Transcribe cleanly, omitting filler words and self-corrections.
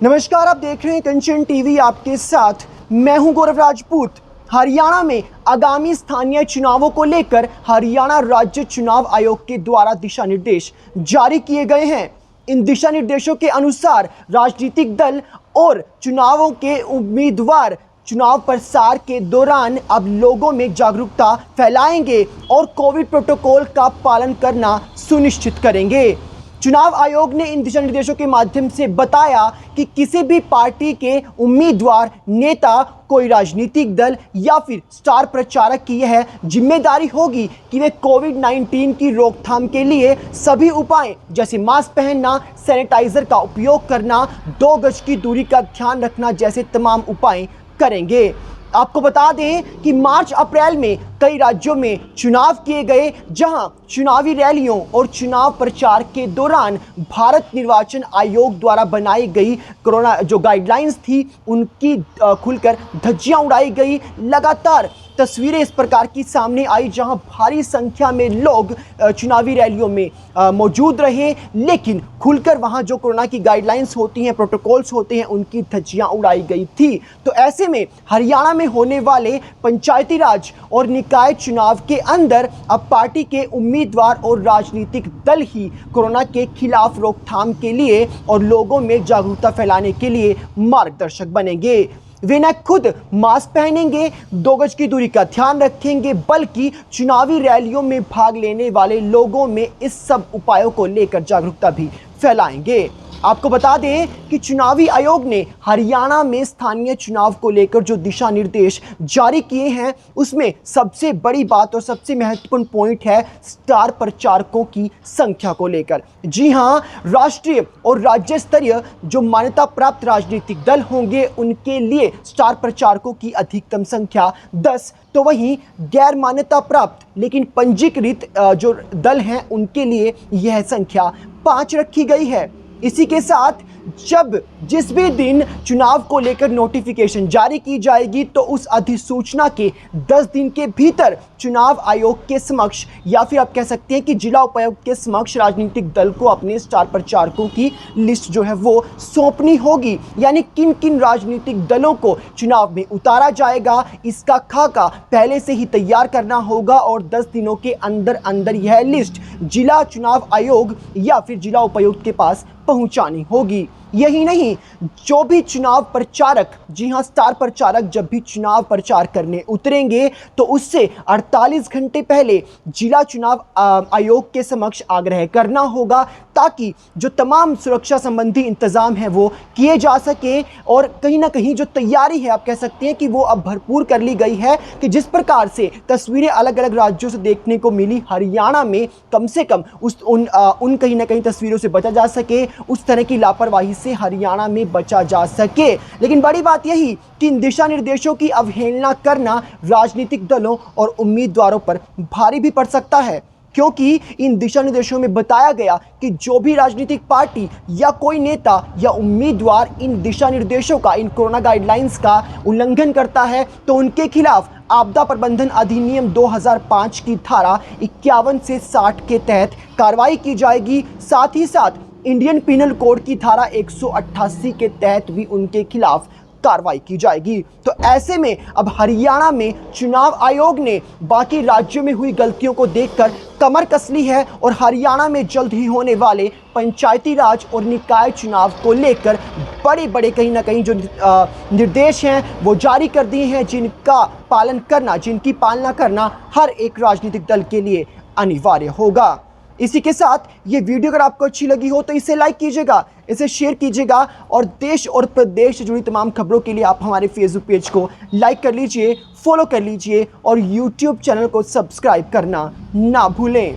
नमस्कार, आप देख रहे हैं कंचन टीवी। आपके साथ मैं हूं गौरव राजपूत। हरियाणा में आगामी स्थानीय चुनावों को लेकर हरियाणा राज्य चुनाव आयोग के द्वारा दिशा निर्देश जारी किए गए हैं। इन दिशा निर्देशों के अनुसार राजनीतिक दल और चुनावों के उम्मीदवार चुनाव प्रचार के दौरान अब लोगों में जागरूकता फैलाएंगे और कोविड प्रोटोकॉल का पालन करना सुनिश्चित करेंगे। चुनाव आयोग ने इन दिशा निर्देशों के माध्यम से बताया कि किसी भी पार्टी के उम्मीदवार, नेता, कोई राजनीतिक दल या फिर स्टार प्रचारक की यह जिम्मेदारी होगी कि वे कोविड-19 की रोकथाम के लिए सभी उपाय जैसे मास्क पहनना, सैनिटाइजर का उपयोग करना, 2 गज की दूरी का ध्यान रखना जैसे तमाम उपाय करेंगे। आपको बता दें कि मार्च अप्रैल में कई राज्यों में चुनाव किए गए, जहां चुनावी रैलियों और चुनाव प्रचार के दौरान भारत निर्वाचन आयोग द्वारा बनाई गई कोरोना जो गाइडलाइंस थी उनकी खुलकर धज्जियां उड़ाई गई। लगातार तस्वीरें इस प्रकार की सामने आई जहां भारी संख्या में लोग चुनावी रैलियों में मौजूद रहे, लेकिन खुलकर वहां जो कोरोना की गाइडलाइंस होती हैं, प्रोटोकॉल्स होते हैं, उनकी धज्जियां उड़ाई गई थी। तो ऐसे में हरियाणा में होने वाले पंचायती राज और निकाय चुनाव के अंदर अब पार्टी के उम्मीदवार और राजनीतिक दल ही कोरोना के खिलाफ रोकथाम के लिए और लोगों में जागरूकता फैलाने के लिए मार्गदर्शक बनेंगे। वे न खुद मास्क पहनेंगे, 2 गज की दूरी का ध्यान रखेंगे, बल्कि चुनावी रैलियों में भाग लेने वाले लोगों में इस सब उपायों को लेकर जागरूकता भी फैलाएंगे। आपको बता दें कि चुनावी आयोग ने हरियाणा में स्थानीय चुनाव को लेकर जो दिशा निर्देश जारी किए हैं, उसमें सबसे बड़ी बात और सबसे महत्वपूर्ण पॉइंट है स्टार प्रचारकों की संख्या को लेकर। जी हां, राष्ट्रीय और राज्य स्तरीय जो मान्यता प्राप्त राजनीतिक दल होंगे उनके लिए स्टार प्रचारकों की अधिकतम संख्या 10, तो वहीं गैर मान्यता प्राप्त लेकिन पंजीकृत जो दल हैं उनके लिए यह संख्या 5 रखी गई है। इसी के साथ जब जिस भी दिन चुनाव को लेकर नोटिफिकेशन जारी की जाएगी तो उस अधिसूचना के 10 दिन के भीतर चुनाव आयोग के समक्ष या फिर आप कह सकते हैं कि जिला उपायुक्त के समक्ष राजनीतिक दल को अपने स्टार प्रचारकों की लिस्ट जो है वो सौंपनी होगी। यानी किन किन राजनीतिक दलों को चुनाव में उतारा जाएगा, इसका खाका पहले से ही तैयार करना होगा और 10 दिनों के अंदर अंदर यह लिस्ट जिला चुनाव आयोग या फिर जिला उपायुक्त के पास पहुंचानी होगी। यही नहीं, जो भी चुनाव प्रचारक, जी हां, स्टार प्रचारक जब भी चुनाव प्रचार करने उतरेंगे तो उससे 48 घंटे पहले जिला चुनाव आयोग के समक्ष आग्रह करना होगा ताकि जो तमाम सुरक्षा संबंधी इंतजाम है वो किए जा सके और कहीं ना कहीं जो तैयारी है आप कह सकते हैं कि वो अब भरपूर कर ली गई है कि जिस प्रकार से तस्वीरें अलग अलग राज्यों से देखने को मिली, हरियाणा में कम से कम उन कहीं ना कहीं तस्वीरों से बचा जा सके, उस तरह की लापरवाही से हरियाणा में बचा जा सके। लेकिन बड़ी बात यही कि इन दिशा निर्देशों की अवहेलना करना राजनीतिक दलों और उम्मीदवारों पर भारी भी पड़ सकता है, क्योंकि इन दिशा निर्देशों में बताया गया कि जो भी राजनीतिक पार्टी या कोई नेता या उम्मीदवार इन दिशा निर्देशों का, इन कोरोना गाइडलाइंस का उल्लंघन करता है तो उनके खिलाफ आपदा प्रबंधन अधिनियम 2005 की धारा 51 से 60 के तहत कार्रवाई की जाएगी। साथ ही साथ इंडियन पिनल कोड की धारा 188 के तहत भी उनके खिलाफ कार्रवाई की जाएगी। तो ऐसे में अब हरियाणा में चुनाव आयोग ने बाकी राज्यों में हुई गलतियों को देखकर कमर कस ली है और हरियाणा में जल्द ही होने वाले पंचायती राज और निकाय चुनाव को लेकर बड़े बड़े कहीं ना कहीं जो निर्देश हैं वो जारी कर दिए हैं, जिनका पालन करना, जिनकी पालना करना हर एक राजनीतिक दल के लिए अनिवार्य होगा। इसी के साथ ये वीडियो अगर आपको अच्छी लगी हो तो इसे लाइक कीजिएगा, इसे शेयर कीजिएगा और देश और प्रदेश से जुड़ी तमाम खबरों के लिए आप हमारे फेसबुक पेज को लाइक कर लीजिए, फॉलो कर लीजिए और यूट्यूब चैनल को सब्सक्राइब करना ना भूलें।